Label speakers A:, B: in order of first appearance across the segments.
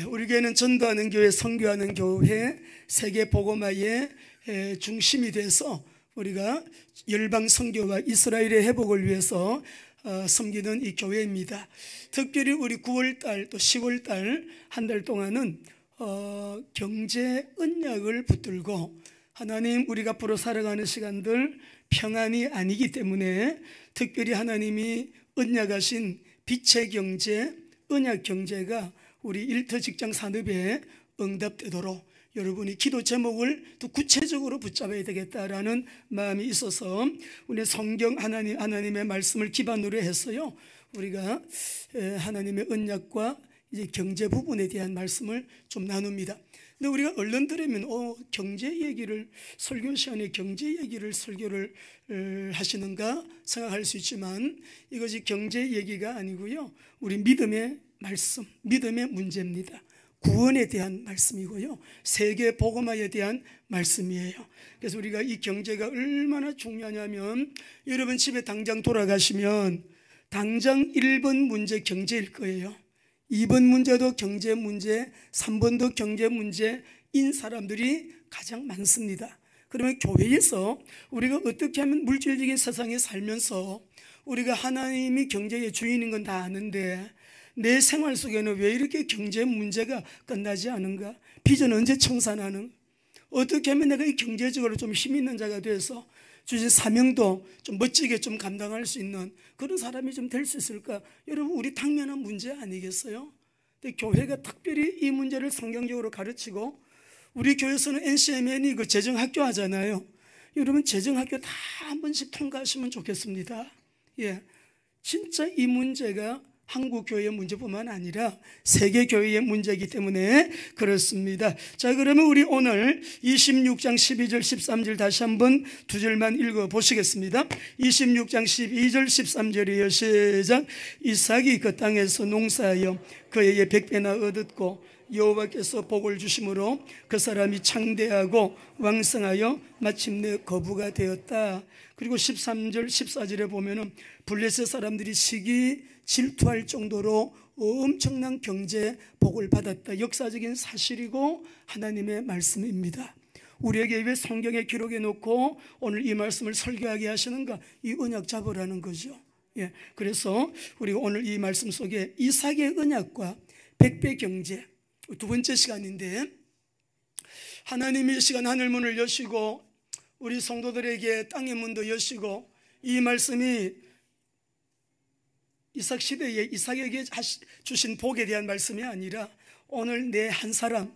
A: 우리 교회는 전도하는 교회, 선교하는 교회, 세계 복음화의 중심이 돼서 우리가 열방 선교와 이스라엘의 회복을 위해서 섬기는 이 교회입니다. 특별히 우리 9월달 또 10월달 한 달 동안은 경제 언약을 붙들고, 하나님 우리가 앞으로 살아가는 시간들 평안이 아니기 때문에 특별히 하나님이 언약하신 빛의 경제, 언약 경제가 우리 일터 직장 산업에 응답되도록 여러분이 기도 제목을 또 구체적으로 붙잡아야 되겠다라는 마음이 있어서 우리 성경 하나님의 말씀을 기반으로 해서요, 우리가 하나님의 언약과 이제 경제 부분에 대한 말씀을 좀 나눕니다. 근데 우리가 얼른 들으면 경제 얘기를, 설교 시간에 경제 얘기를 설교를 하시는가 생각할 수 있지만 이것이 경제 얘기가 아니고요, 우리 믿음의 말씀, 믿음의 문제입니다. 구원에 대한 말씀이고요, 세계 복음화에 대한 말씀이에요. 그래서 우리가 이 경제가 얼마나 중요하냐면, 여러분 집에 당장 돌아가시면 당장 1번 문제 경제일 거예요. 2번 문제도 경제 문제, 3번도 경제 문제인 사람들이 가장 많습니다. 그러면 교회에서 우리가 어떻게 하면 물질적인 세상에 살면서 우리가 하나님이 경제의 주인인 건 다 아는데 내 생활 속에는 왜 이렇게 경제 문제가 끝나지 않은가? 빚은 언제 청산하는? 어떻게 하면 내가 이 경제적으로 좀 힘 있는 자가 돼서 주신 사명도 좀 멋지게 좀 감당할 수 있는 그런 사람이 좀 될 수 있을까? 여러분, 우리 당면한 문제 아니겠어요? 근데 교회가 특별히 이 문제를 성경적으로 가르치고, 우리 교회에서는 NCMN이 그 재정학교 하잖아요. 여러분, 재정학교 다 한 번씩 통과하시면 좋겠습니다. 예, 진짜 이 문제가 한국 교회의 문제뿐만 아니라 세계 교회의 문제이기 때문에 그렇습니다. 자, 그러면 우리 오늘 26장 12절 13절 다시 한번 두 절만 읽어 보시겠습니다. 26장 12절 13절이요, 시작. 이삭이 그 땅에서 농사하여 그에게 100배나 얻었고 여호와께서 복을 주심으로 그 사람이 창대하고 왕성하여 마침내 거부가 되었다. 그리고 13절 14절에 보면은 블레셋 사람들이 시기 질투할 정도로 엄청난 경제 복을 받았다. 역사적인 사실이고 하나님의 말씀입니다. 우리에게 왜 성경에 기록해 놓고 오늘 이 말씀을 설교하게 하시는가? 이 언약 잡으라는 거죠. 예, 그래서 우리가 오늘 이 말씀 속에 이삭의 언약과 100배 경제, 두 번째 시간인데, 하나님이 이 시간 하늘문을 여시고 우리 성도들에게 땅의 문도 여시고, 이 말씀이 이삭 시대에 이삭에게 주신 복에 대한 말씀이 아니라 오늘 내 한 사람,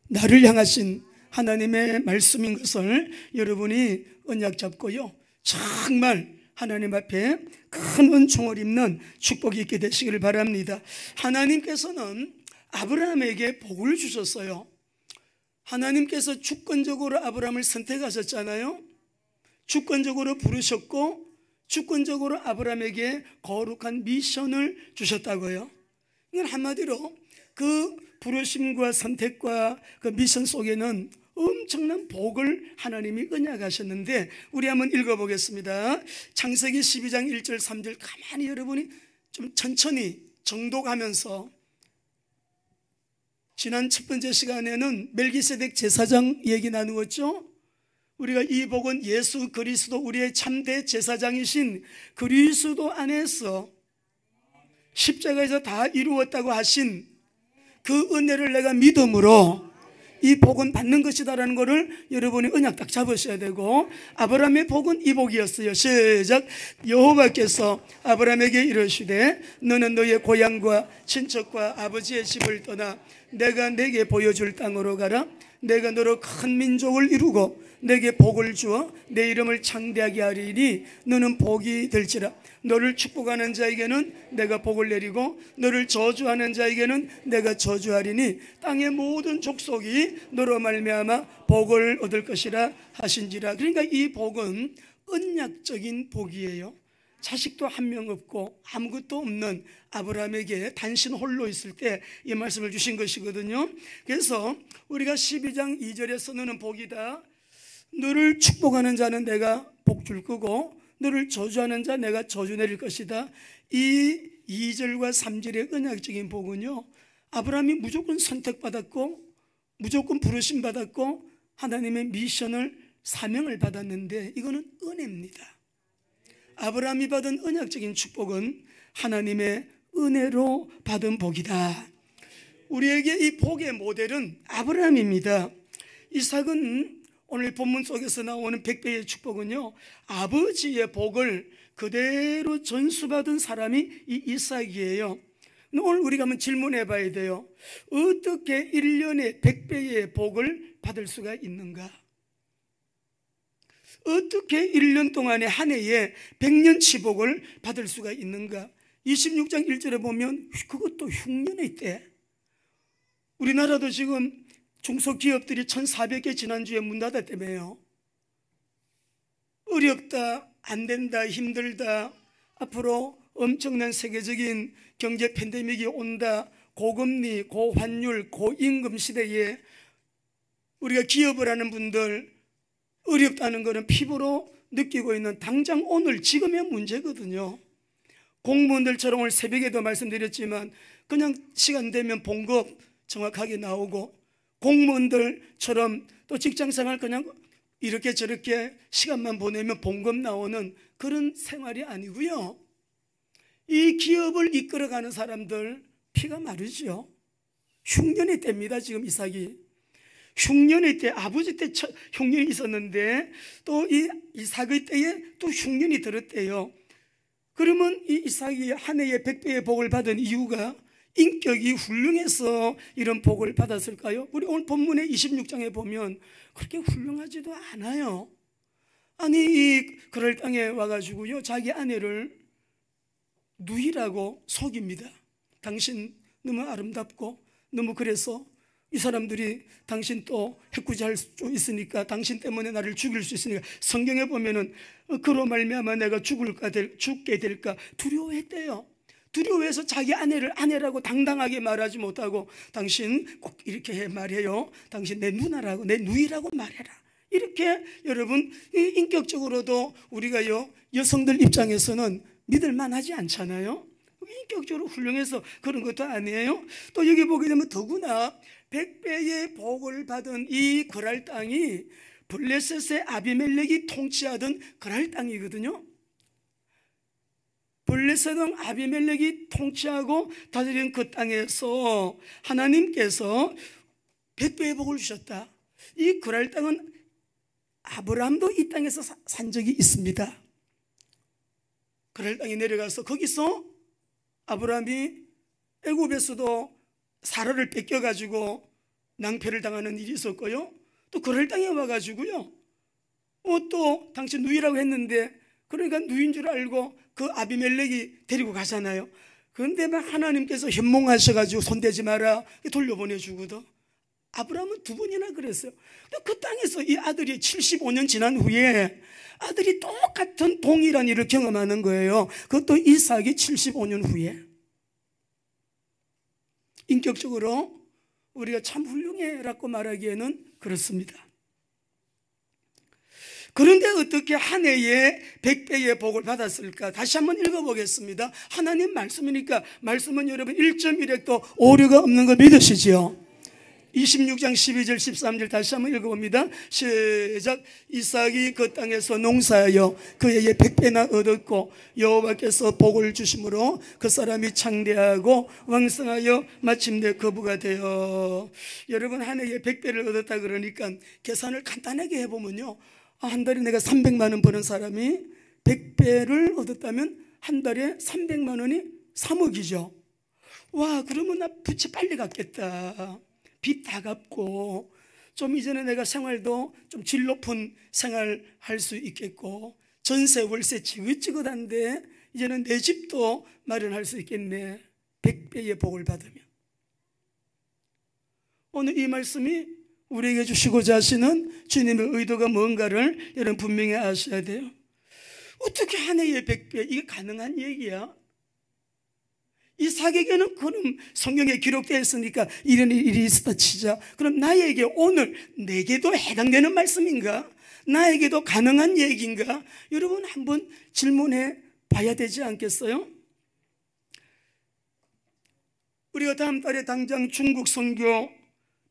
A: 나를 향하신 하나님의 말씀인 것을 여러분이 언약 잡고요, 정말 하나님 앞에 큰 은총을 입는 축복이 있게 되시기를 바랍니다. 하나님께서는 아브라함에게 복을 주셨어요. 하나님께서 주권적으로 아브라함을 선택하셨잖아요. 주권적으로 부르셨고 주권적으로 아브라함에게 거룩한 미션을 주셨다고요. 이건 한마디로 그 부르심과 선택과 그 미션 속에는 엄청난 복을 하나님이 언약하셨는데, 우리 한번 읽어보겠습니다. 창세기 12장 1절 3절 가만히 여러분이 좀 천천히 정독하면서, 지난 첫 번째 시간에는 멜기세덱 제사장 얘기 나누었죠. 우리가 이 복은 예수 그리스도, 우리의 참대 제사장이신 그리스도 안에서 십자가에서 다 이루었다고 하신 그 은혜를 내가 믿음으로 이 복은 받는 것이다라는 것을 여러분이 언약 딱 잡으셔야 되고, 아브라함의 복은 이 복이었어요. 시작. 여호와께서 아브라함에게 이르시되 너는 너의 고향과 친척과 아버지의 집을 떠나 내가 내게 보여줄 땅으로 가라. 내가 너로 큰 민족을 이루고 내게 복을 주어 내 이름을 창대하게 하리니 너는 복이 될지라. 너를 축복하는 자에게는 내가 복을 내리고 너를 저주하는 자에게는 내가 저주하리니 땅의 모든 족속이 너로 말미암아 복을 얻을 것이라 하신지라. 그러니까 이 복은 언약적인 복이에요. 자식도 한 명 없고 아무것도 없는 아브라함에게 단신 홀로 있을 때 이 말씀을 주신 것이거든요. 그래서 우리가 12장 2절에서 너는 복이다, 너를 축복하는 자는 내가 복 줄 거고 너를 저주하는 자 내가 저주 내릴 것이다. 이 2절과 3절의 언약적인 복은요, 아브라함이 무조건 선택받았고 무조건 부르심 받았고 하나님의 미션을 사명을 받았는데 이거는 은혜입니다. 아브라함이 받은 언약적인 축복은 하나님의 은혜로 받은 복이다. 우리에게 이 복의 모델은 아브라함입니다. 이삭은 오늘 본문 속에서 나오는 100배의 축복은요, 아버지의 복을 그대로 전수받은 사람이 이 이삭이에요. 오늘 우리가 한번 질문해 봐야 돼요. 어떻게 1년에 100배의 복을 받을 수가 있는가? 어떻게 1년 동안에 한 해에 100년치 복을 받을 수가 있는가? 26장 1절에 보면 그것도 흉년의 때. 우리나라도 지금 중소기업들이 1,400개 지난주에 문 닫았다며요. 어렵다, 안 된다, 힘들다, 앞으로 엄청난 세계적인 경제 팬데믹이 온다, 고금리, 고환율, 고임금 시대에 우리가 기업을 하는 분들 어렵다는 것은 피부로 느끼고 있는 당장 오늘 지금의 문제거든요. 공무원들처럼 오늘 새벽에도 말씀드렸지만 그냥 시간 되면 봉급 정확하게 나오고, 공무원들처럼 또 직장생활 그냥 이렇게 저렇게 시간만 보내면 봉급 나오는 그런 생활이 아니고요. 이 기업을 이끌어가는 사람들 피가 마르죠. 흉년의 때입니다. 지금 이삭이 흉년의 때, 아버지 때 흉년이 있었는데 또 이 이삭의 때에 또 흉년이 들었대요. 그러면 이 이삭이 한 해에 100배의 복을 받은 이유가 인격이 훌륭해서 이런 복을 받았을까요? 우리 오늘 본문의 26장에 보면 그렇게 훌륭하지도 않아요. 아니, 이 그럴 땅에 와가지고요, 자기 아내를 누이라고 속입니다. 당신 너무 아름답고 너무 그래서 이 사람들이 당신 또 해코지할 수 있으니까, 당신 때문에 나를 죽일 수 있으니까, 성경에 보면은 그로 말미암아 내가 죽게 될까 두려워했대요. 두려워해서 자기 아내를 아내라고 당당하게 말하지 못하고 당신 꼭 이렇게 말해요. 당신 내 누나라고, 내 누이라고 말해라. 이렇게 여러분, 인격적으로도 우리가요, 여성들 입장에서는 믿을만하지 않잖아요. 인격적으로 훌륭해서 그런 것도 아니에요. 또 여기 보게 되면 더구나 100배의 복을 받은 이 그랄 땅이 블레셋의 아비멜렉이 통치하던 그랄 땅이거든요. 블레셋은 아비멜렉이 통치하고 다스린 그 땅에서 하나님께서 100배의 복을 주셨다. 이 그랄 땅은 아브라함도 이 땅에서 산 적이 있습니다. 그랄 땅에 내려가서 거기서 아브라함이 애굽에서도 사라를 뺏겨가지고 낭패를 당하는 일이 있었고요. 또 그랄 땅에 와가지고요, 또 당신 누이라고 했는데, 그러니까 누이인 줄 알고 그 아비멜렉이 데리고 가잖아요. 그런데 막 하나님께서 현몽하셔가지고 손대지 마라 돌려보내주거든. 아브라함은 2번이나 그랬어요. 그 땅에서 이 아들이 75년 지난 후에 아들이 똑같은 동일한 일을 경험하는 거예요. 그것도 이삭이 75년 후에. 인격적으로 우리가 참 훌륭해라고 말하기에는 그렇습니다. 그런데 어떻게 한 해에 100배의 복을 받았을까? 다시 한번 읽어보겠습니다. 하나님 말씀이니까, 말씀은 여러분 1.1획도 오류가 없는 거 믿으시죠? 26장 12절 13절 다시 한번 읽어봅니다. 시작. 이삭이 그 땅에서 농사하여 그 해에 100배나 얻었고 여호와께서 복을 주심으로 그 사람이 창대하고 왕성하여 마침내 거부가 되어. 여러분, 한 해에 100배를 얻었다 그러니까 계산을 간단하게 해보면요, 한 달에 내가 300만 원 버는 사람이 100배를 얻었다면 한 달에 300만 원이 3억이죠. 와, 그러면 나 부채 빨리 갚겠다. 빚 다 갚고 좀 이제는 내가 생활도 좀 질 높은 생활 할 수 있겠고, 전세 월세 지긋지긋한데 이제는 내 집도 마련할 수 있겠네. 100배의 복을 받으면. 오늘 이 말씀이 우리에게 주시고자 하시는 주님의 의도가 뭔가를 여러분 분명히 아셔야 돼요. 어떻게 한 해에 100배, 이게 가능한 얘기야? 이삭에게는 그럼 성경에 기록되어 있으니까 이런 일이 있었다 치자. 그럼 나에게 오늘 내게도 해당되는 말씀인가? 나에게도 가능한 얘기인가? 여러분 한번 질문해 봐야 되지 않겠어요? 우리가 다음 달에 당장 중국 선교,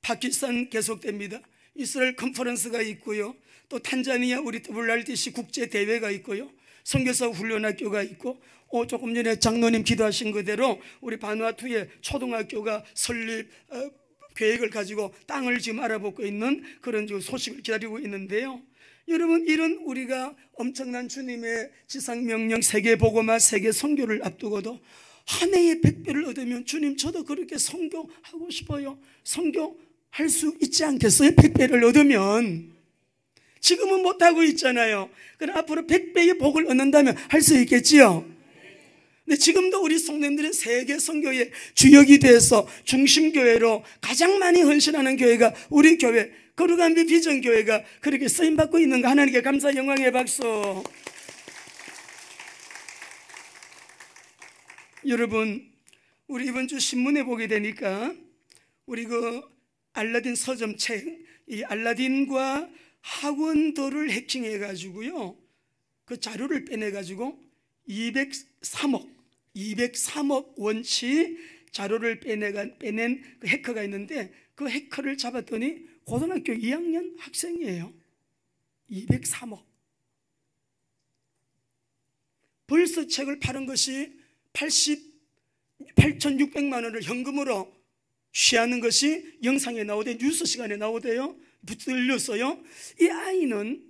A: 파키스탄 계속됩니다. 이스라엘 컨퍼런스가 있고요. 또 탄자니아 우리 WRDC 국제 대회가 있고요. 선교사 훈련학교가 있고, 조금 전에 장로님 기도하신 그대로 우리 바누아투에 초등학교가 설립 계획을 가지고 땅을 지금 알아보고 있는 그런 소식을 기다리고 있는데요. 여러분, 이런 우리가 엄청난 주님의 지상명령 세계복음화 세계 선교를 앞두고도 한 해에 100배를 얻으면 주님 저도 그렇게 선교하고 싶어요. 선교할 수 있지 않겠어요? 100배를 얻으면. 지금은 못하고 있잖아요. 그럼 앞으로 100배의 복을 얻는다면 할 수 있겠지요? 근데 지금도 우리 성도님들은 세계 선교의 주역이 돼서 중심교회로 가장 많이 헌신하는 교회가 우리 교회, 거룩한 비전교회가 그렇게 쓰임받고 있는 거 하나님께 감사 영광의 박수. 여러분, 우리 이번 주 신문에 보게 되니까 우리 그 알라딘 서점 책, 이 알라딘과 학원들을 해킹해가지고요, 그 자료를 빼내가지고 203억 원치 자료를 빼낸 그 해커가 있는데, 그 해커를 잡았더니 고등학교 2학년 학생이에요. 203억. 벌써 책을 팔은 것이 8,600만 원을 현금으로 취하는 것이 영상에 나오대요. 뉴스 시간에 나오대요. 붙들렸어요. 이 아이는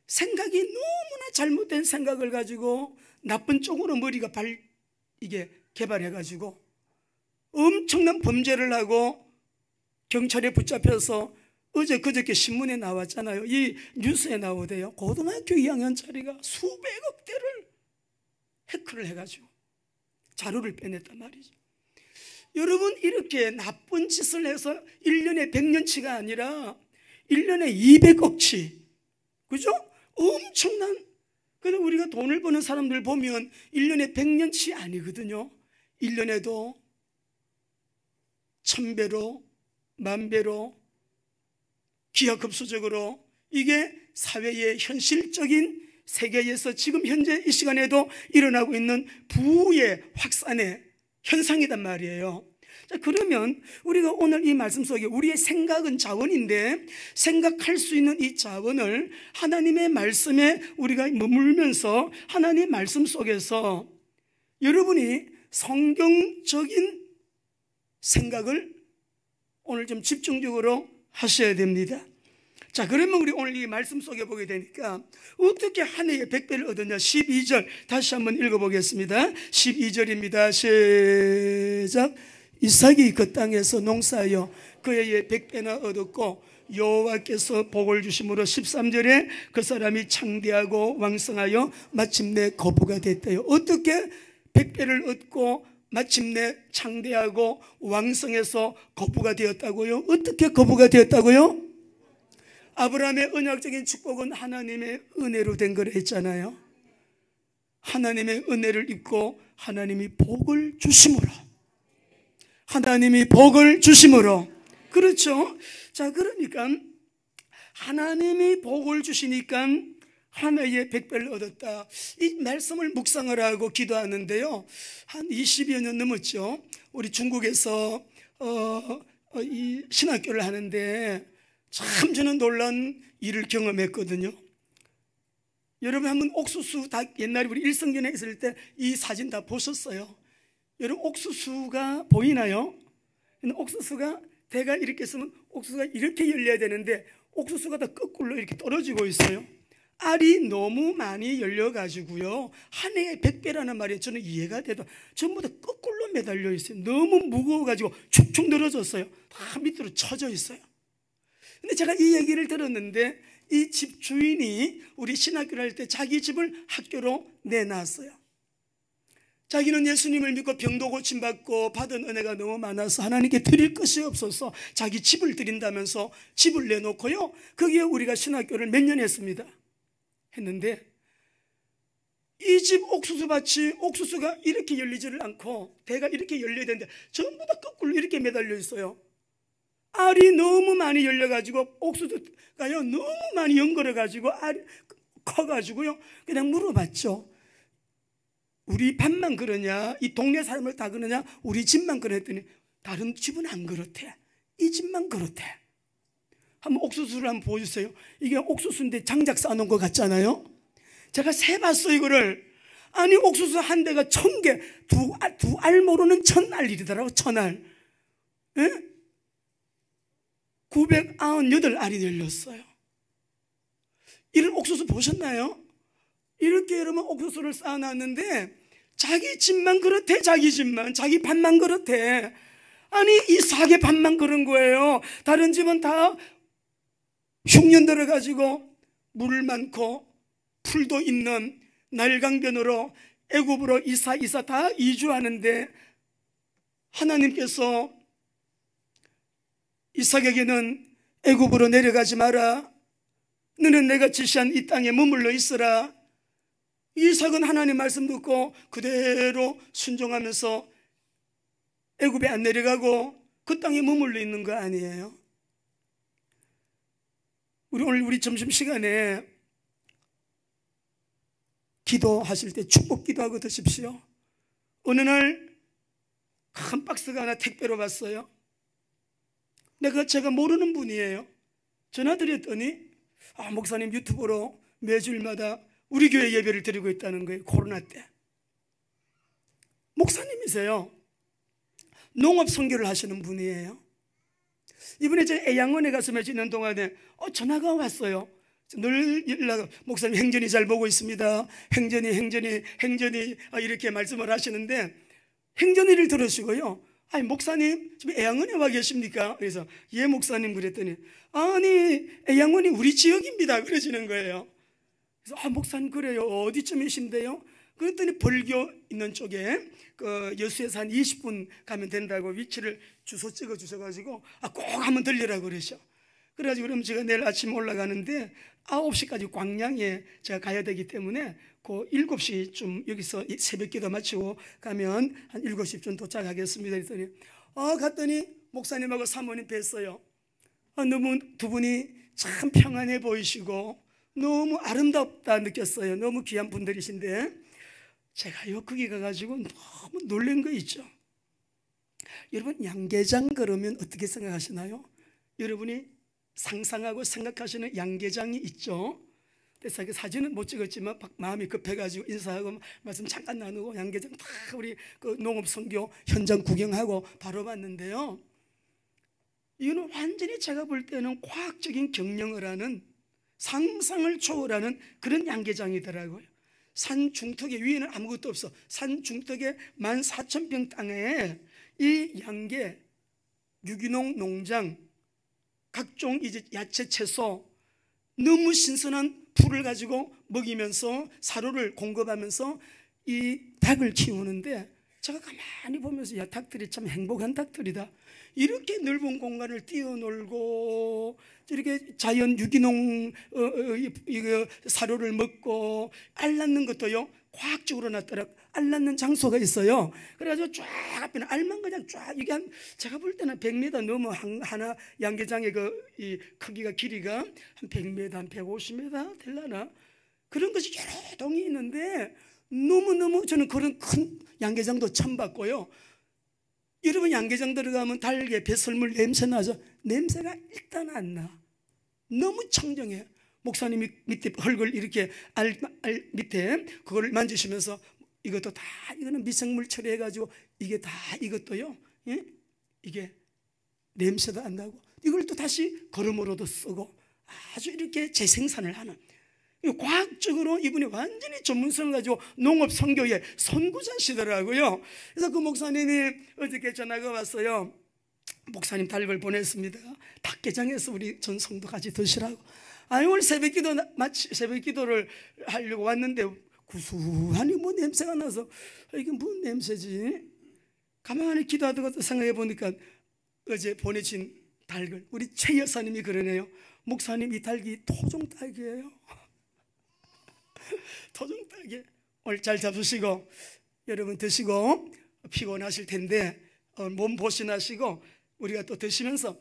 A: 생각이 너무나 잘못된 생각을 가지고 나쁜 쪽으로 머리가 이게 개발해가지고 엄청난 범죄를 하고 경찰에 붙잡혀서 어제 그저께 신문에 나왔잖아요. 이 뉴스에 나오대요. 고등학교 2학년짜리가 수백억대를 해커를 해가지고 자료를 빼냈단 말이죠. 여러분, 이렇게 나쁜 짓을 해서 1년에 100년치가 아니라 1년에 200억치, 그죠? 엄청난. 근데 우리가 돈을 버는 사람들 보면 1년에 100년치 아니거든요. 1년에도 1000배로, 10,000배로, 기하급수적으로 이게 사회의 현실적인 세계에서 지금 현재 이 시간에도 일어나고 있는 부의 확산의 현상이란 말이에요. 자, 그러면 우리가 오늘 이 말씀 속에 우리의 생각은 자원인데, 생각할 수 있는 이 자원을 하나님의 말씀에 우리가 머물면서 하나님의 말씀 속에서 여러분이 성경적인 생각을 오늘 좀 집중적으로 하셔야 됩니다. 자, 그러면 우리 오늘 이 말씀 속에 보게 되니까 어떻게 한 해에 100배를 얻었냐. 12절 다시 한번 읽어보겠습니다. 12절입니다. 시작. 이삭이 그 땅에서 농사하여 그 해에 100배나 얻었고 여호와께서 복을 주심으로 13절에 그 사람이 창대하고 왕성하여 마침내 거부가 됐대요. 어떻게 100배를 얻고 마침내 창대하고 왕성해서 거부가 되었다고요? 어떻게 거부가 되었다고요? 아브라함의 언약적인 축복은 하나님의 은혜로 된 거라 했잖아요. 하나님의 은혜를 입고 하나님이 복을 주심으로, 하나님이 복을 주심으로. 그렇죠? 자, 그러니까 하나님이 복을 주시니까 한 해에 100배를 얻었다. 이 말씀을 묵상을 하고 기도하는데요, 한 20여 년 넘었죠. 우리 중국에서 이 신학교를 하는데 참 저는 놀란 일을 경험했거든요. 여러분 한번 옥수수 다 옛날에 우리 일성전에 있을 때 이 사진 다 보셨어요. 여러분 옥수수가 보이나요? 옥수수가 대가 이렇게 있으면 옥수수가 이렇게 열려야 되는데 옥수수가 다 거꾸로 이렇게 떨어지고 있어요. 알이 너무 많이 열려가지고요, 한 해에 100배라는 말이 저는 이해가 돼도 전부 다 거꾸로 매달려 있어요. 너무 무거워가지고 축축 늘어졌어요. 다 밑으로 쳐져 있어요. 근데 제가 이 얘기를 들었는데 이 집 주인이 우리 신학교를 할 때 자기 집을 학교로 내놨어요. 자기는 예수님을 믿고 병도 고침받고 받은 은혜가 너무 많아서 하나님께 드릴 것이 없어서 자기 집을 드린다면서 집을 내놓고요, 거기에 우리가 신학교를 몇 년 했습니다. 했는데 이 집 옥수수밭이 옥수수가 이렇게 열리지를 않고 대가 이렇게 열려야 되는데 전부 다 거꾸로 이렇게 매달려 있어요. 알이 너무 많이 열려가지고 옥수수가요 너무 많이 연걸어가지고 알이 커가지고요, 그냥 물어봤죠. 우리 밭만 그러냐, 이 동네 사람을 다 그러냐, 우리 집만 그랬더니 다른 집은 안 그렇대. 이 집만 그렇대. 한번 옥수수를 한번 보여주세요. 이게 옥수수인데 장작 쌓아놓은 것 같잖아요. 제가 세봤어요 이거를. 아니 옥수수 한 대가 1000개, 두 알모로는 1000알이더라고. 1000알. 예? 998알이 열렸어요. 이런 옥수수 보셨나요? 이렇게 여러분 옥수수를 쌓아놨는데 자기 집만 그렇대. 자기 집만, 자기 밭만 그렇대. 아니 이삭의 밭만 그런 거예요. 다른 집은 다 흉년 들어가지고 물 많고 풀도 있는 날강변으로 애굽으로 이사 다 이주하는데 하나님께서 이삭에게는 애굽으로 내려가지 마라. 너는 내가 지시한 이 땅에 머물러 있으라. 이삭은 하나님 말씀 듣고 그대로 순종하면서 애굽에 안 내려가고 그 땅에 머물러 있는 거 아니에요? 오늘 우리 점심시간에 기도하실 때 축복 기도하고 드십시오. 어느 날 큰 박스가 하나 택배로 왔어요. 제가 모르는 분이에요. 전화 드렸더니 목사님 유튜브로 매주일마다 우리 교회 예배를 드리고 있다는 거예요. 코로나 때. 목사님이세요. 농업 선교를 하시는 분이에요. 이번에 제 애양원에 가서 며칠 동안에 전화가 왔어요. 늘 연락, 목사님 행전이 잘 보고 있습니다. 행전이 이렇게 말씀을 하시는데 행전이를 들으시고요. 아니 목사님 지금 애양원에 와 계십니까? 그래서 예 목사님 그랬더니 아니 애양원이 우리 지역입니다 그러시는 거예요. 그래서 목사님 그래요. 어디쯤이신데요? 그랬더니 벌교 있는 쪽에 그 여수에서 한 20분 가면 된다고 위치를 주소 찍어 주셔가지고 꼭 한번 들리라고 그러셔. 그래가지고 그럼 제가 내일 아침 올라가는데 9시까지 광양에 제가 가야 되기 때문에 그 7시쯤 여기서 새벽 기도 마치고 가면 한 7시쯤 도착하겠습니다. 그랬더니 갔더니 목사님하고 사모님 뵀어요. 너무 두 분이 참 평안해 보이시고 너무 아름답다 느꼈어요. 너무 귀한 분들이신데 제가요 거기 가가지고 너무 놀란 거 있죠. 여러분 양계장 그러면 어떻게 생각하시나요? 여러분이 상상하고 생각하시는 양계장이 있죠. 그래서 사진은 못 찍었지만 마음이 급해가지고 인사하고 말씀 잠깐 나누고 양계장 다 우리 그 농업 선교 현장 구경하고 바로 봤는데요. 이거는 완전히 제가 볼 때는 과학적인 경영을 하는 상상을 초월하는 그런 양계장이더라고요. 산 중턱에 위에는 아무것도 없어. 산 중턱에 14,000평 땅에 이 양계 유기농 농장 각종 이제 야채 채소 너무 신선한 풀을 가지고 먹이면서 사료를 공급하면서 이 닭을 키우는데 제가 가만히 보면서 야 닭들이 참 행복한 닭들이다. 이렇게 넓은 공간을 뛰어놀고 이렇게 자연 유기농 이거 사료를 먹고 알 낳는 것도요 과학적으로 났더라. 알 낳는 장소가 있어요. 그래가지고 쫙 앞에는 알만 그냥 쫙 이게 한 제가 볼 때는 100m 넘어 하나 양계장의 이 크기가 길이가 한 100m 한 150m 될라나 그런 것이 여러 동이 있는데 너무너무 저는 그런 큰 양계장도 처음 봤고요. 여러분 양계장 들어가면 달게 배설물 냄새 나죠? 냄새가 일단 안 나. 너무 청정해. 목사님이 밑에 흙을 이렇게 알 밑에 그거를 만지시면서 이것도 다 이거는 미생물 처리해가지고 이게 다 이것도요. 예? 이게 냄새도 안 나고 이걸 또 다시 거름으로도 쓰고 아주 이렇게 재생산을 하는 과학적으로 이분이 완전히 전문성을 가지고 농업 선교의 선구자시더라고요. 그래서 그 목사님이 어저께 전화가 왔어요. 목사님 닭을 보냈습니다. 닭게장에서 우리 전 성도 같이 드시라고. 오늘 새벽 기도를 하려고 왔는데 구수하니 뭐 냄새가 나서 이게 뭔 냄새지? 가만히 기도하다가 생각해 보니까 어제 보내신 닭을 우리 최 여사님이 그러네요. 목사님 이 닭이 토종닭이에요. 토종닭이 오늘 잘 잡수시고 여러분 드시고 피곤하실 텐데 몸 보신하시고 우리가 또 드시면서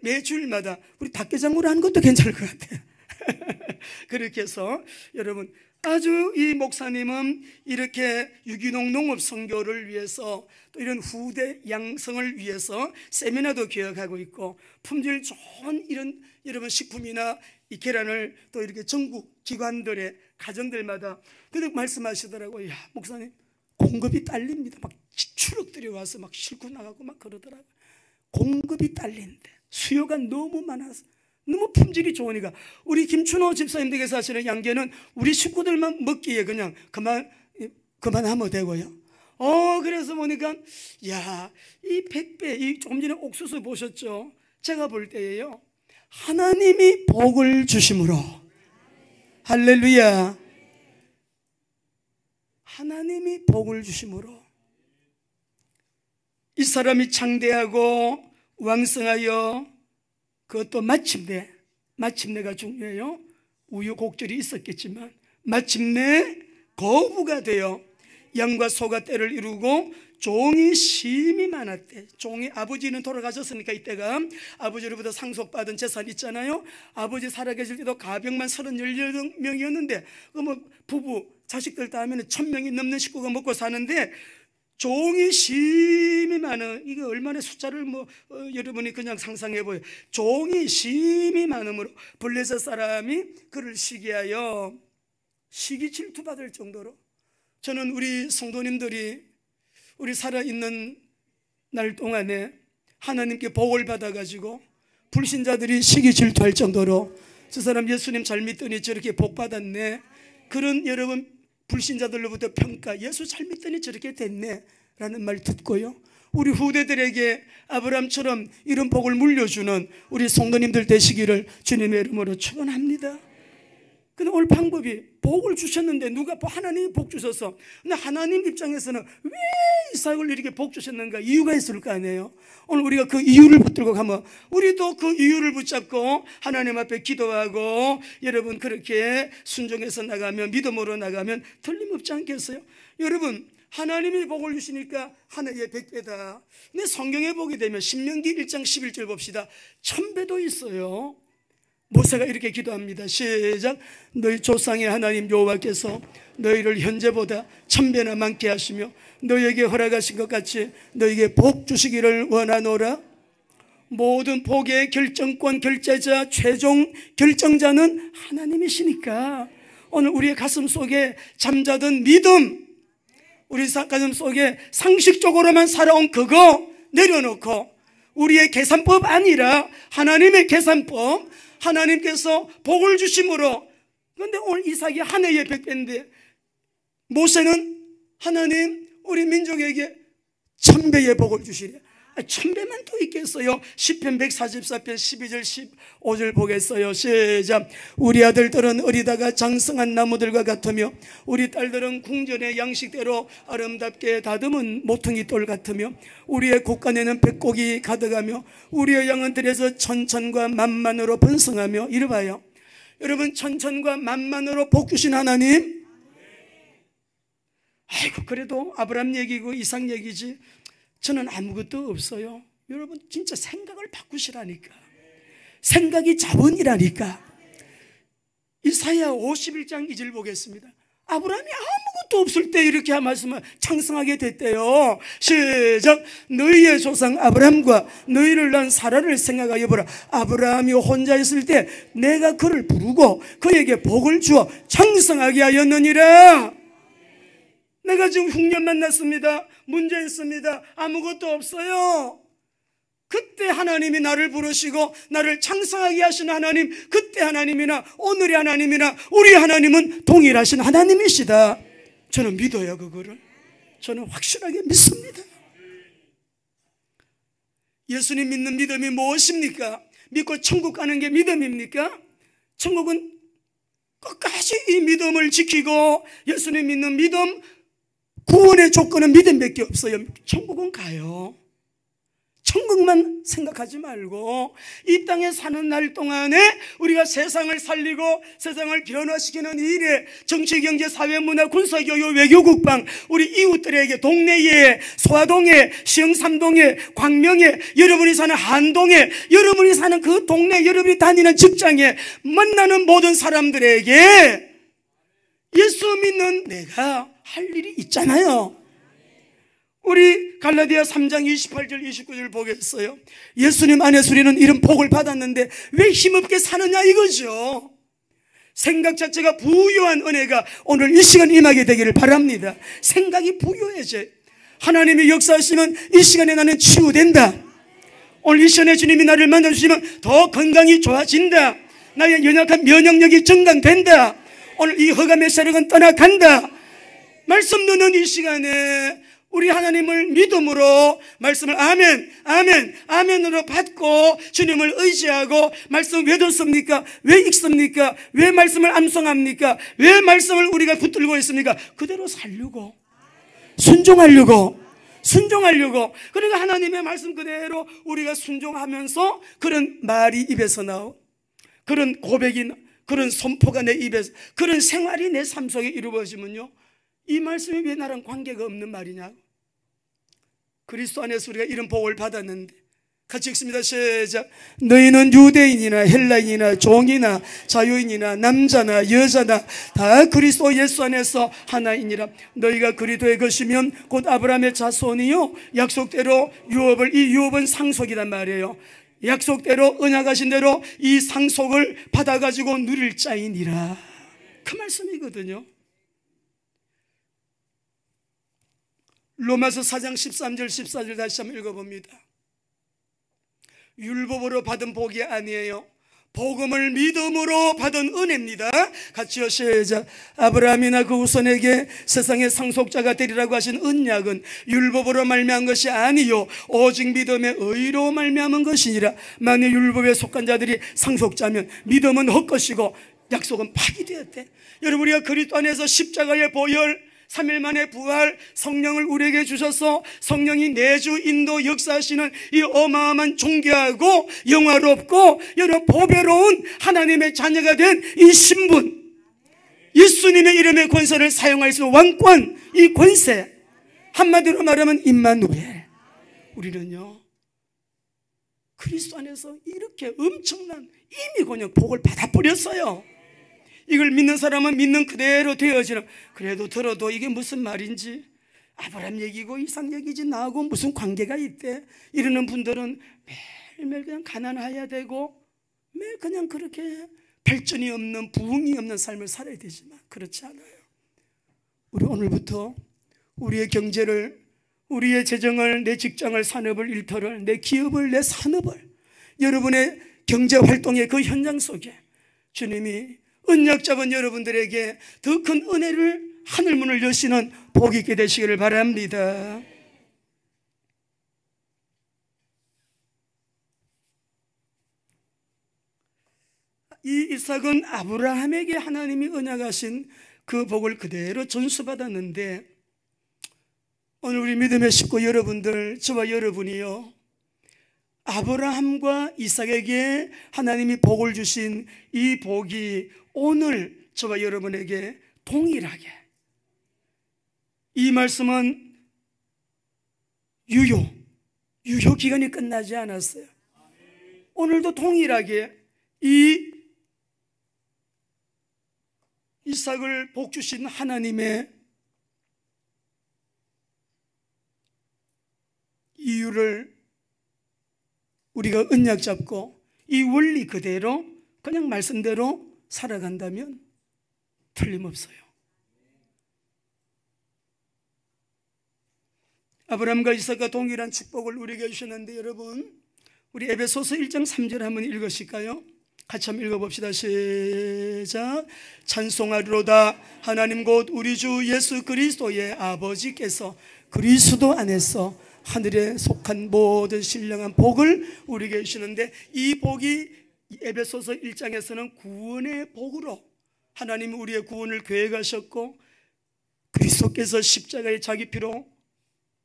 A: 매주일마다 우리 닭게장으로 하는 것도 괜찮을 것 같아요. 그렇게 해서 여러분, 아주 이 목사님은 이렇게 유기농 농업 선교를 위해서 또 이런 후대 양성을 위해서 세미나도 기획하고 있고, 품질 좋은 이런 여러분 식품이나 이 계란을 또 이렇게 전국 기관들의 가정들마다 그렇게 말씀하시더라고요. 야, 목사님, 공급이 딸립니다. 막 추럭들이 와서 막 싣고 나가고 막 그러더라고요. 공급이 딸린대. 수요가 너무 많아서, 너무 품질이 좋으니까. 우리 김춘호 집사님 댁에서 하시는 양계는 우리 식구들만 먹기에 그냥 그만하면 되고요. 그래서 보니까, 야, 이 100배, 이 조금 전에 옥수수 보셨죠? 제가 볼 때에요, 하나님이 복을 주심으로, 할렐루야, 하나님이 복을 주심으로 이 사람이 창대하고 왕성하여, 그것도 마침내가 중요해요. 우여곡절이 있었겠지만 마침내 거부가 되어 양과 소가 떼를 이루고 종이 심이 많았대. 종이, 아버지는 돌아가셨으니까 이때가 아버지로부터 상속받은 재산 있잖아요. 아버지 살아계실 때도 가병만 38명이었는데 뭐 부부 자식들 다 하면 1000명이 넘는 식구가 먹고 사는데, 종이 심이 많은, 이게 얼마나 숫자를 여러분이 그냥 상상해 보여요. 종이 심이 많음으로 블레셋 사람이 그를 시기하여 시기 질투받을 정도로, 저는 우리 성도님들이 우리 살아있는 날 동안에 하나님께 복을 받아가지고 불신자들이 시기 질투할 정도로, 저 사람 예수님 잘 믿더니 저렇게 복 받았네, 그런 여러분 불신자들로부터 평가, 예수 잘 믿더니 저렇게 됐네 라는 말 듣고요, 우리 후대들에게 아브라함처럼 이런 복을 물려주는 우리 성도님들 되시기를 주님의 이름으로 축원합니다. 근데 오늘 방법이, 복을 주셨는데 누가, 하나님이 복 주셔서, 근데 하나님 입장에서는 왜 이삭을 이렇게 복 주셨는가 이유가 있을 거 아니에요. 오늘 우리가 그 이유를 붙들고 가면, 우리도 그 이유를 붙잡고 하나님 앞에 기도하고 여러분 그렇게 순종해서 나가면, 믿음으로 나가면 틀림없지 않겠어요? 여러분, 하나님이 복을 주시니까 하나의 100배다. 근데 성경에 보게 되면 신명기 1장 11절 봅시다. 1000배도 있어요. 모세가 이렇게 기도합니다. 시작. 너희 조상의 하나님 여호와께서 너희를 현재보다 1000배나 많게 하시며 너희에게 허락하신 것 같이 너희에게 복 주시기를 원하노라. 모든 복의 결정권, 결제자, 최종 결정자는 하나님이시니까 오늘 우리의 가슴 속에 잠자던 믿음, 우리 가슴 속에 상식적으로만 살아온 그거 내려놓고 우리의 계산법 아니라 하나님의 계산법, 하나님께서 복을 주심으로. 그런데 오늘 이삭이 한 해에 100배인데 모세는 하나님 우리 민족에게 1000배의 복을 주시래. 1000배만 또 있겠어요? 시편 144편 12절 15절 보겠어요. 시작. 우리 아들들은 어리다가 장성한 나무들과 같으며 우리 딸들은 궁전의 양식대로 아름답게 다듬은 모퉁이 돌 같으며 우리의 곳간에는 백곡이 가득하며 우리의 양은 들에서 천천과 만만으로 번성하며. 이래봐요 여러분, 천천과 만만으로 복 주신 하나님. 아이고, 그래도 아브라함 얘기고 이삭 얘기지 저는 아무것도 없어요. 여러분, 진짜 생각을 바꾸시라니까. 생각이 자본이라니까. 이사야 51장 2절 보겠습니다. 아브라함이 아무것도 없을 때 이렇게 말씀을 창성하게 됐대요. 시작. 너희의 조상 아브라함과 너희를 낳은 사라를 생각하여 보라. 아브라함이 혼자 있을 때 내가 그를 부르고 그에게 복을 주어 창성하게 하였느니라. 내가 지금 흉년 만났습니다. 문제 있습니다. 아무것도 없어요. 그때 하나님이 나를 부르시고 나를 창성하게 하신 하나님, 그때 하나님이나 오늘의 하나님이나 우리 하나님은 동일하신 하나님이시다. 저는 믿어요. 그거를 저는 확실하게 믿습니다. 예수님 믿는 믿음이 무엇입니까? 믿고 천국 가는 게 믿음입니까? 천국은 끝까지 이 믿음을 지키고, 예수님 믿는 믿음, 구원의 조건은 믿음밖에 없어요. 천국은 가요. 천국만 생각하지 말고 이 땅에 사는 날 동안에 우리가 세상을 살리고 세상을 변화시키는 일에 정치, 경제, 사회, 문화, 군사, 교육, 외교, 국방, 우리 이웃들에게 동네에, 소화동에, 시흥삼동에, 광명에, 여러분이 사는 한동에, 여러분이 사는 그 동네, 여러분이 다니는 직장에 만나는 모든 사람들에게 예수 믿는 내가 할 일이 있잖아요. 우리 갈라디아 3장 28절 29절 보겠어요. 예수님 안에서 우리는 이런 복을 받았는데 왜 힘없게 사느냐 이거죠. 생각 자체가 부유한 은혜가 오늘 이 시간 임하게 되기를 바랍니다. 생각이 부유해져요. 하나님이 역사하시면 이 시간에 나는 치유된다. 오늘 이 시간에 주님이 나를 만나주시면 더 건강이 좋아진다. 나의 연약한 면역력이 증강된다. 오늘 이 흑암의 세력은 떠나간다. 말씀 듣는 이 시간에 우리 하나님을 믿음으로 말씀을 아멘, 아멘, 아멘으로 받고 주님을 의지하고 말씀 왜 듣습니까? 왜 읽습니까? 왜 말씀을 암송합니까? 왜 말씀을 우리가 붙들고 있습니까? 그대로 살려고, 순종하려고. 그러니까 하나님의 말씀 그대로 우리가 순종하면서 그런 말이 입에서 나오고 그런 고백이, 그런 선포가 내 입에서, 그런 생활이 내 삶 속에 이루어지면요, 이 말씀이 왜 나랑 관계가 없는 말이냐고. 그리스도 안에서 우리가 이런 복을 받았는데 같이 읽습니다. 시작. 너희는 유대인이나 헬라인이나 종이나 자유인이나 남자나 여자나 다 그리스도 예수 안에서 하나이니라. 너희가 그리스도의 것이면 곧 아브라함의 자손이요 약속대로 이 유업은 상속이란 말이에요. 약속대로 언약하신 대로 이 상속을 받아가지고 누릴 자이니라. 그 말씀이거든요. 로마서 4장 13절 14절 다시 한번 읽어봅니다. 율법으로 받은 복이 아니에요. 복음을 믿음으로 받은 은혜입니다. 같이요. 시작. 아브라함이나 그 후손에게 세상의 상속자가 되리라고 하신 언약은 율법으로 말미암은 것이 아니요 오직 믿음의 의로 말미암은 것이니라. 만일 율법에 속한 자들이 상속자면 믿음은 헛것이고 약속은 파기되었대. 여러분, 우리가 그리스도 안에서 십자가의 보혈, 3일 만에 부활, 성령을 우리에게 주셔서 성령이 내주 인도 역사하시는 이 어마어마한 존귀하고 영화롭고 여러 보배로운 하나님의 자녀가 된 이 신분, 예수님의 이름의 권세를 사용할 수 있는 왕권, 이 권세, 한마디로 말하면 임마누엘. 우리는요 그리스도 안에서 이렇게 엄청난 이미 그냥 복을 받아버렸어요. 이걸 믿는 사람은 믿는 그대로 되어지는. 그래도 들어도 이게 무슨 말인지, 아브라함 얘기고 이삭 얘기지 나하고 무슨 관계가 있대 이러는 분들은 매일매일 그냥 가난해야 되고 매일 그냥 그렇게 발전이 없는, 부흥이 없는 삶을 살아야 되지만 그렇지 않아요. 우리 오늘부터 우리의 경제를, 우리의 재정을, 내 직장을, 산업을, 일터를, 내 기업을, 내 산업을, 여러분의 경제활동의 그 현장 속에 주님이 언약 잡은 여러분들에게 더 큰 은혜를, 하늘문을 여시는 복이 있게 되시기를 바랍니다. 이 이삭은 아브라함에게 하나님이 언약하신 그 복을 그대로 전수받았는데 오늘 우리 믿음의 식구 여러분들, 저와 여러분이요 아브라함과 이삭에게 하나님이 복을 주신 이 복이 오늘 저와 여러분에게 동일하게, 이 말씀은 유효 기간이 끝나지 않았어요. 오늘도 동일하게 이 이삭을 복 주신 하나님의 이유를 우리가 언약 잡고 이 원리 그대로 그냥 말씀대로 살아간다면 틀림없어요. 아브라함과 이삭과 동일한 축복을 우리에게 주셨는데 여러분, 우리 에베소서 1장 3절 한번 읽으실까요? 같이 한번 읽어봅시다. 시작. 찬송하리로다 하나님 곧 우리 주 예수 그리스도의 아버지께서 그리스도 안에서 하늘에 속한 모든 신령한 복을 우리에게 주시는데, 이 복이 에베소서 1장에서는 구원의 복으로 하나님이 우리의 구원을 계획하셨고 그리스도께서 십자가에 자기 피로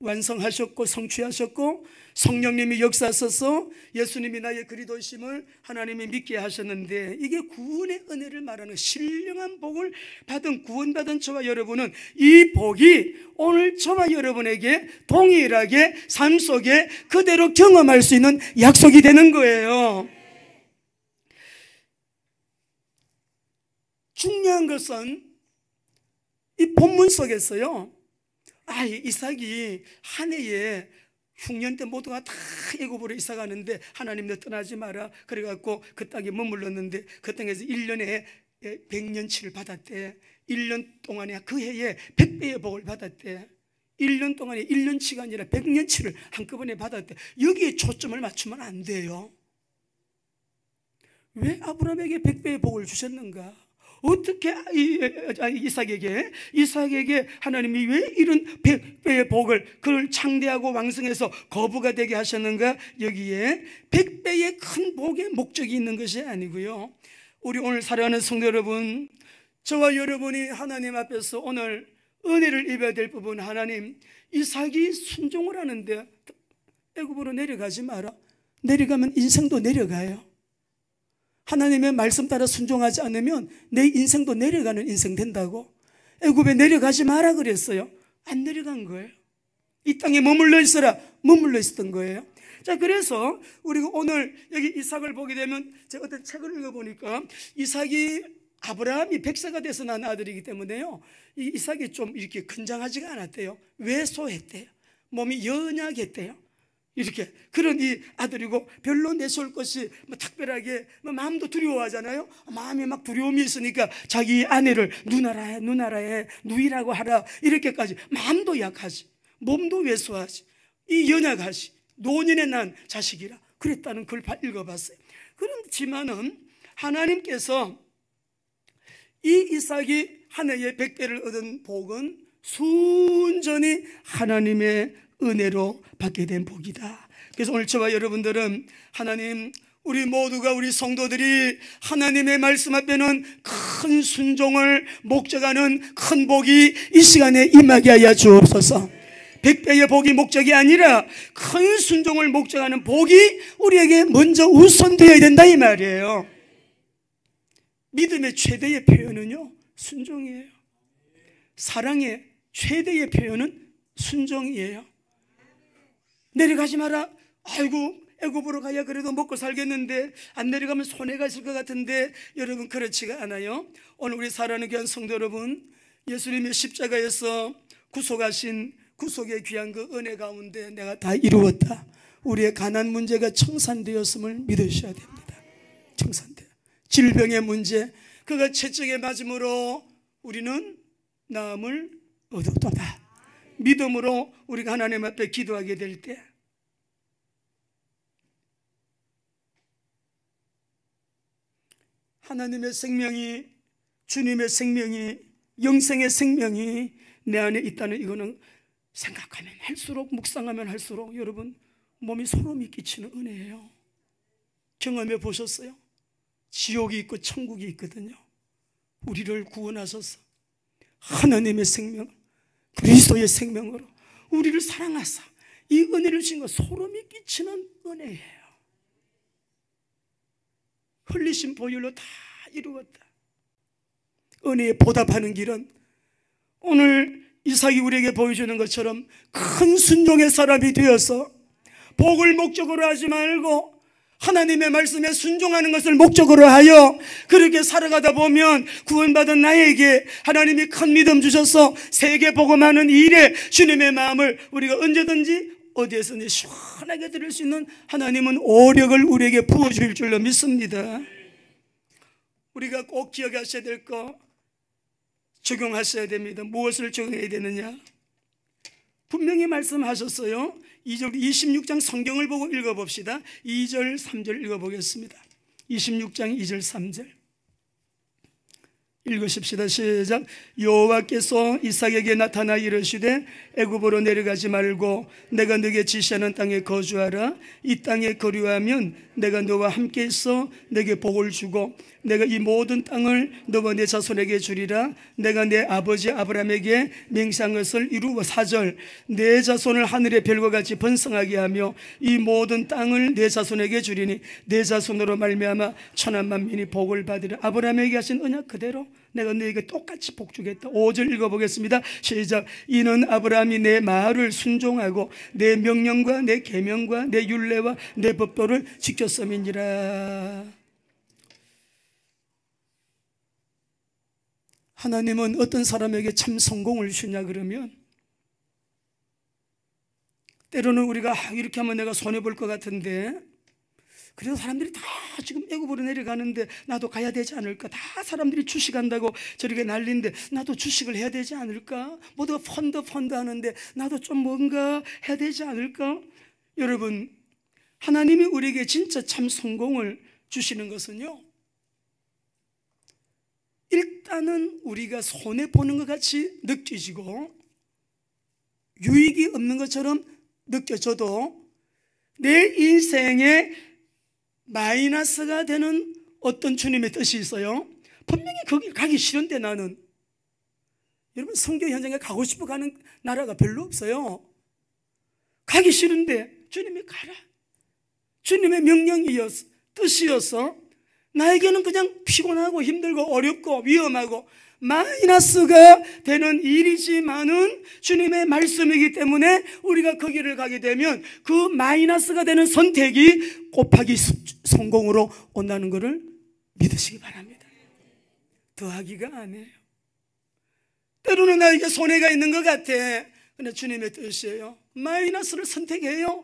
A: 완성하셨고 성취하셨고 성령님이 역사하셔서 예수님이 나의 그리스도이심을 하나님이 믿게 하셨는데, 이게 구원의 은혜를 말하는 신령한 복을 받은 구원받은 저와 여러분은 이 복이 오늘 저와 여러분에게 동일하게 삶 속에 그대로 경험할 수 있는 약속이 되는 거예요. 중요한 것은 이 본문 속에서요, 이삭이 한 해에 흉년 때 모두가 다 애굽으로 이사 가는데 하나님 너 떠나지 마라 그래갖고 그 땅에 머물렀는데, 그 땅에서 1년에 100년치를 받았대. 1년 동안에 그 해에 100배의 복을 받았대. 1년 동안에 1년치가 아니라 100년치를 한꺼번에 받았대. 여기에 초점을 맞추면 안 돼요. 왜 아브라함에게 100배의 복을 주셨는가? 어떻게 이삭에게 하나님이 왜 이런 100배의 복을, 그걸 창대하고 왕성해서 거부가 되게 하셨는가? 여기에 100배의 큰 복의 목적이 있는 것이 아니고요, 우리 오늘 사랑하는 성도 여러분, 저와 여러분이 하나님 앞에서 오늘 은혜를 입어야 될 부분, 하나님 이삭이 순종을 하는데 애굽으로 내려가지 마라. 내려가면 인생도 내려가요. 하나님의 말씀 따라 순종하지 않으면 내 인생도 내려가는 인생 된다고. 애굽에 내려가지 마라 그랬어요. 안 내려간 거예요. 이 땅에 머물러 있어라. 머물러 있었던 거예요. 자, 그래서 우리가 오늘 여기 이삭을 보게 되면, 제가 어떤 책을 읽어보니까 이삭이 아브라함이 100세가 돼서 난 아들이기 때문에요, 이 이삭이 좀 이렇게 건장하지가 않았대요. 왜소했대요. 몸이 연약했대요. 이렇게 그런 이 아들이고, 별로 내세울 것이 특별하게 마음도 두려워하잖아요. 마음에 막 두려움이 있으니까 자기 아내를 누나라 해 누이라고 하라 이렇게까지. 마음도 약하지, 몸도 왜소하지, 이 연약하지, 노년에 난 자식이라 그랬다는 걸 읽어봤어요. 그렇지만은 하나님께서 이 이삭이 한 해에 100배를 얻은 복은 순전히 하나님의 은혜로 받게 된 복이다. 그래서 오늘 저와 여러분들은 하나님, 우리 모두가, 우리 성도들이 하나님의 말씀 앞에는 큰 순종을 목적하는 큰 복이 이 시간에 임하게 하여 주옵소서. 100배의 복이 목적이 아니라 큰 순종을 목적하는 복이 우리에게 먼저 우선되어야 된다 이 말이에요. 믿음의 최대의 표현은요, 순종이에요. 사랑의 최대의 표현은 순종이에요. 내려가지 마라. 아이고 애굽으로 가야 그래도 먹고 살겠는데 안 내려가면 손해가 있을 것 같은데, 여러분 그렇지가 않아요. 오늘 우리 사랑하는 귀한 성도 여러분, 예수님의 십자가에서 구속하신 구속의 귀한 그 은혜 가운데 내가 다 이루었다, 우리의 가난 문제가 청산되었음을 믿으셔야 됩니다. 청산돼요. 질병의 문제, 그가 채찍에 맞음으로 우리는 나음을 얻었도다. 믿음으로 우리가 하나님 앞에 기도하게 될 때, 하나님의 생명이, 주님의 생명이, 영생의 생명이 내 안에 있다는 이거는 생각하면 할수록, 묵상하면 할수록 여러분 몸이 소름이 끼치는 은혜예요. 경험해 보셨어요? 지옥이 있고 천국이 있거든요. 우리를 구원하셔서 하나님의 생명, 그리스도의 생명으로 우리를 사랑하사 이 은혜를 주신 것, 소름이 끼치는 은혜예요. 흘리신 보혈로 다 이루었다. 은혜에 보답하는 길은 오늘 이삭이 우리에게 보여주는 것처럼 큰 순종의 사람이 되어서 복을 목적으로 하지 말고 하나님의 말씀에 순종하는 것을 목적으로 하여 그렇게 살아가다 보면 구원받은 나에게 하나님이 큰 믿음 주셔서 세계 복음하는 일에 주님의 마음을 우리가 언제든지 어디에서든지 시원하게 들을 수 있는 하나님은 오력을 우리에게 부어주실 줄로 믿습니다. 우리가 꼭 기억하셔야 될 거, 적용하셔야 됩니다. 무엇을 적용해야 되느냐? 분명히 말씀하셨어요. 2절 26장 성경을 보고 읽어봅시다. 2절 3절 읽어보겠습니다. 26장 2절 3절 읽으십시다. 시작. 여호와께서 이삭에게 나타나 이르시되 애굽으로 내려가지 말고 내가 네게 지시하는 땅에 거주하라. 이 땅에 거류하면 내가 너와 함께 있어 네게 복을 주고 내가 이 모든 땅을 너와 내 자손에게 주리라. 내가 내 아버지 아브라함에게 맹세한 것을 이루어 4절 내 자손을 하늘의 별과 같이 번성하게 하며 이 모든 땅을 내 자손에게 주리니 내 자손으로 말미암아 천한 만민이 복을 받으리라. 아브라함에게 하신 언약 그대로 내가 너에게 똑같이 복 주겠다. 5절 읽어보겠습니다. 시작. 이는 아브라함이 내 말을 순종하고 내 명령과 내 계명과 내 율례와 내 법도를 지켰음이니라. 하나님은 어떤 사람에게 참 성공을 주냐 그러면 때로는 우리가 이렇게 하면 내가 손해볼 것 같은데 그래서 사람들이 다 지금 애굽으로 내려가는데 나도 가야 되지 않을까? 다 사람들이 주식한다고 저렇게 난리인데 나도 주식을 해야 되지 않을까? 모두가 펀드 하는데 나도 좀 뭔가 해야 되지 않을까? 여러분, 하나님이 우리에게 진짜 참 성공을 주시는 것은요, 일단은 우리가 손해보는 것 같이 느껴지고 유익이 없는 것처럼 느껴져도 내 인생에 마이너스가 되는 어떤 주님의 뜻이 있어요. 분명히 거기 가기 싫은데 나는, 여러분, 성교 현장에 가고 싶어 가는 나라가 별로 없어요. 가기 싫은데 주님이 가라, 주님의 명령이었어, 뜻이었어. 나에게는 그냥 피곤하고 힘들고 어렵고 위험하고 마이너스가 되는 일이지만은 주님의 말씀이기 때문에 우리가 거기를 가게 되면 그 마이너스가 되는 선택이 곱하기 성공으로 온다는 것을 믿으시기 바랍니다. 더하기가 아니에요. 때로는 나에게 손해가 있는 것 같아. 근데 주님의 뜻이에요. 마이너스를 선택해요.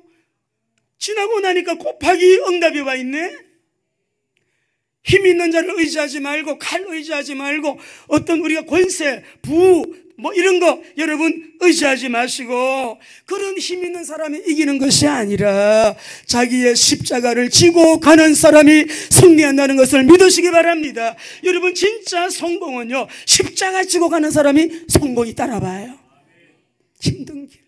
A: 지나고 나니까 곱하기 응답이 와 있네. 힘 있는 자를 의지하지 말고, 칼 의지하지 말고, 어떤 우리가 권세, 부, 뭐 이런 거 여러분 의지하지 마시고, 그런 힘 있는 사람이 이기는 것이 아니라 자기의 십자가를 지고 가는 사람이 승리한다는 것을 믿으시기 바랍니다. 여러분, 진짜 성공은요, 십자가 지고 가는 사람이 성공이 따라와요. 힘든 길,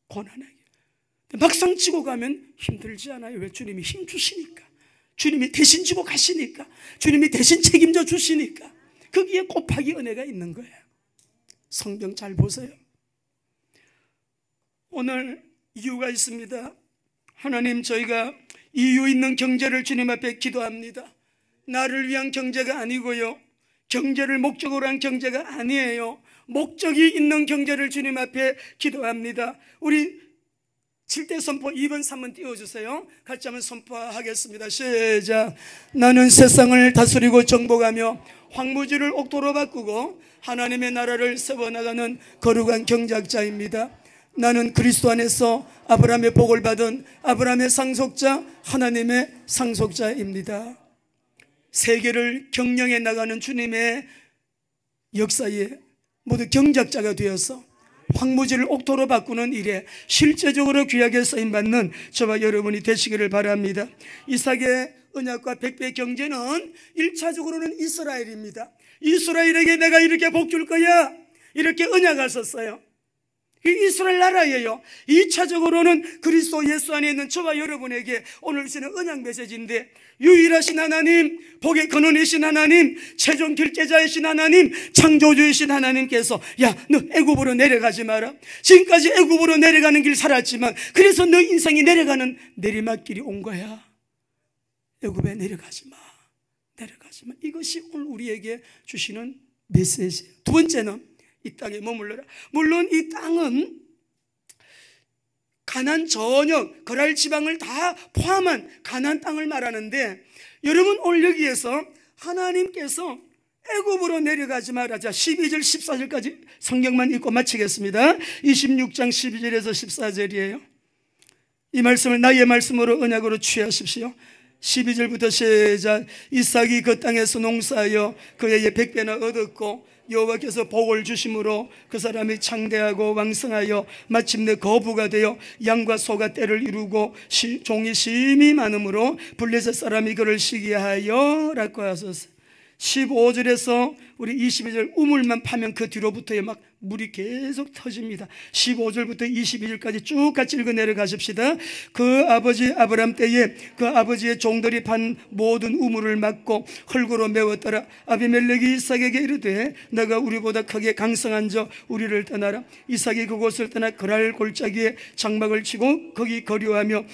A: 고난의 길. 막상 지고 가면 힘들지 않아요. 왜? 주님이 힘 주시니까. 주님이 대신 지고 가시니까, 주님이 대신 책임져 주시니까 거기에 곱하기 은혜가 있는 거예요. 성경 잘 보세요. 오늘 이유가 있습니다. 하나님, 저희가 이유 있는 경제를 주님 앞에 기도합니다. 나를 위한 경제가 아니고요, 경제를 목적으로 한 경제가 아니에요. 목적이 있는 경제를 주님 앞에 기도합니다. 우리 7대 선포 2번 3번 띄워주세요. 같이 한번 선포하겠습니다. 시작. 나는 세상을 다스리고 정복하며 황무지를 옥토로 바꾸고 하나님의 나라를 세워나가는 거룩한 경작자입니다. 나는 그리스도 안에서 아브라함의 복을 받은 아브라함의 상속자, 하나님의 상속자입니다. 세계를 경영해 나가는 주님의 역사에 모두 경작자가 되어서 황무지를 옥토로 바꾸는 일에 실제적으로 귀하게 쓰임받는 저와 여러분이 되시기를 바랍니다. 이삭의 언약과 100배 경제는 1차적으로는 이스라엘입니다. 이스라엘에게 내가 이렇게 복 줄 거야, 이렇게 언약을 썼어요. 이스라엘 나라예요. 2차적으로는 그리스도 예수 안에 있는 저와 여러분에게 오늘 주시는 언약 메시지인데, 유일하신 하나님, 복의 근원이신 하나님, 최종 결제자이신 하나님, 창조주이신 하나님께서 야, 너 애굽으로 내려가지 마라. 지금까지 애굽으로 내려가는 길 살았지만 그래서 너 인생이 내려가는 내리막길이 온 거야. 애굽에 내려가지 마, 내려가지 마. 이것이 오늘 우리에게 주시는 메시지예요. 두 번째는 이 땅에 머물러라. 물론 이 땅은 가나안 전역, 거랄 지방을 다 포함한 가나안 땅을 말하는데, 여러분, 오늘 여기에서 하나님께서 애굽으로 내려가지 마라. 자, 12절 14절까지 성경만 읽고 마치겠습니다. 26장 12절에서 14절이에요. 이 말씀을 나의 말씀으로 언약으로 취하십시오. 12절부터 시작. 이삭이 그 땅에서 농사하여 그의 100배나 얻었고 여호와께서 복을 주심으로 그 사람이 창대하고 왕성하여 마침내 거부가 되어 양과 소가 떼를 이루고 종이 심히 많으므로 블레셋 사람이 그를 시기하여 라고 하소서. 15절에서 우리 22절 우물만 파면 그 뒤로부터에 막 물이 계속 터집니다. 15절부터 22절까지 쭉 같이 읽어 내려가십시다. 그 아버지 아브람 때에 그 아버지의 종들이 판 모든 우물을 막고 흙으로 메웠더라. 아비멜렉이 이삭에게 이르되 너가 우리보다 크게 강성한 자 우리를 떠나라. 이삭이 그곳을 떠나 그랄 골짜기에 장막을 치고 거기 거류하며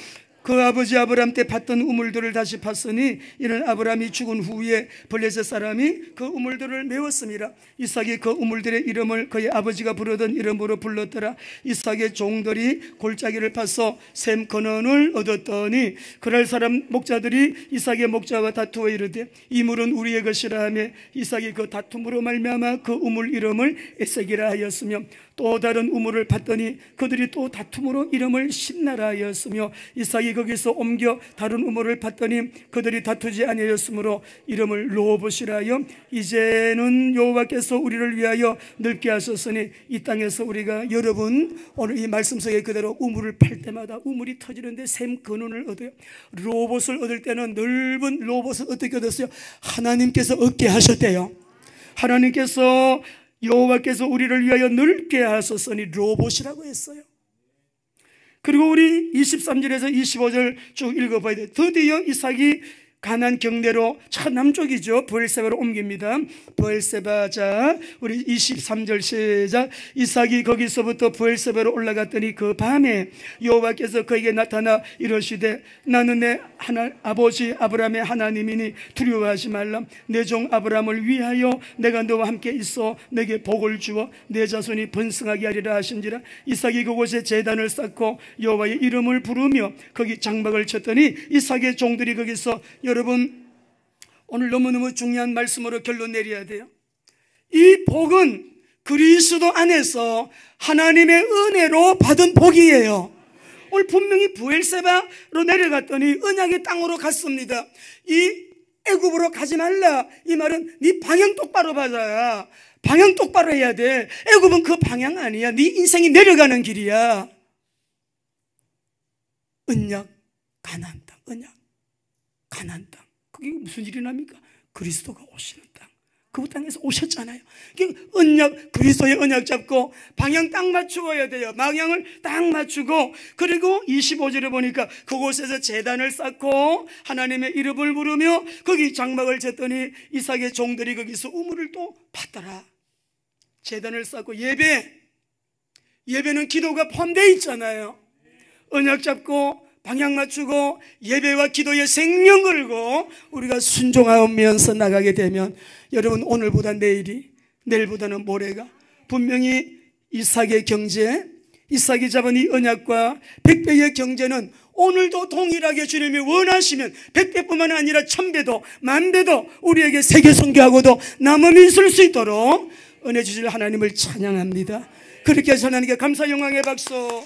A: 그 아버지 아브람 때 팠던 우물들을 다시 팠으니 이는 아브람이 죽은 후에 블레셋 사람이 그 우물들을 메웠습니다. 이삭이 그 우물들의 이름을 그의 아버지가 부르던 이름으로 불렀더라. 이삭의 종들이 골짜기를 파서 샘 근원을 얻었더니 그랄 사람 목자들이 이삭의 목자와 다투어 이르되 이 물은 우리의 것이라 하며 이삭이 그 다툼으로 말미암아 그 우물 이름을 에색이라 하였으며 또 다른 우물을 팠더니 그들이 또 다툼으로 이름을 신나라 하였으며 이삭이 거기서 옮겨 다른 우물을 팠더니 그들이 다투지 아니하였으므로 이름을 로봇이라 하여 이제는 여호와께서 우리를 위하여 넓게 하셨으니 이 땅에서 우리가 여러분 오늘 이 말씀 속에 그대로 우물을 팔 때마다 우물이 터지는데 샘 근원을 얻어요. 로봇을 얻을 때는 넓은 로봇을 어떻게 얻었어요? 하나님께서 얻게 하셨대요. 하나님께서 여호와께서 우리를 위하여 넓게 하셨으니 로봇이라고 했어요. 그리고 우리 23절에서 25절 쭉 읽어봐야 돼요. 드디어 이삭이 가나안 경내로 저 남쪽이죠. 브엘세바로 옮깁니다. 브엘세바. 자, 우리 23절 시작. 이삭이 거기서부터 브엘세바로 올라갔더니 그 밤에 여호와께서 그에게 나타나 이르시되 나는 내 아버지 아브라함의 하나님이니 두려워하지 말라. 내 종 아브라함을 위하여 내가 너와 함께 있어 내게 복을 주어 내 자손이 번성하게 하리라 하신지라. 이삭이 그곳에 제단을 쌓고 여호와의 이름을 부르며 거기 장막을 쳤더니 이삭의 종들이 거기서 여러분 오늘 너무너무 중요한 말씀으로 결론 내려야 돼요. 이 복은 그리스도 안에서 하나님의 은혜로 받은 복이에요. 오늘 분명히 브엘세바로 내려갔더니 언약의 땅으로 갔습니다. 이 애굽으로 가지 말라 이 말은 네 방향 똑바로 받아야 방향 똑바로 해야 돼. 애굽은 그 방향 아니야. 네 인생이 내려가는 길이야. 언약 가나안 땅, 언약 가나안 땅. 그게 무슨 일이 납니까? 그리스도가 오시는 땅. 그 땅에서 오셨잖아요. 언약, 그리스도의 언약 잡고 방향 딱 맞추어야 돼요. 방향을 딱 맞추고 그리고 25절에 보니까 그곳에서 제단을 쌓고 하나님의 이름을 부르며 거기 장막을 쳤더니 이삭의 종들이 거기서 우물을 또 팠더라. 제단을 쌓고 예배는 기도가 포함되어 있잖아요. 언약 잡고 방향 맞추고 예배와 기도에 생명 걸고 우리가 순종하면서 나가게 되면 여러분 오늘보다 내일이 내일보다는 모레가 분명히 이삭의 경제 이삭이 잡은 이 언약과 100배의 경제는 오늘도 동일하게 주님이 원하시면 100배뿐만 아니라 1000배도 10,000배도 우리에게 세계 선교하고도 남음이 있을 수 있도록 은혜 주실 하나님을 찬양합니다. 그렇게 해서 하나님께 감사 영광의 박수.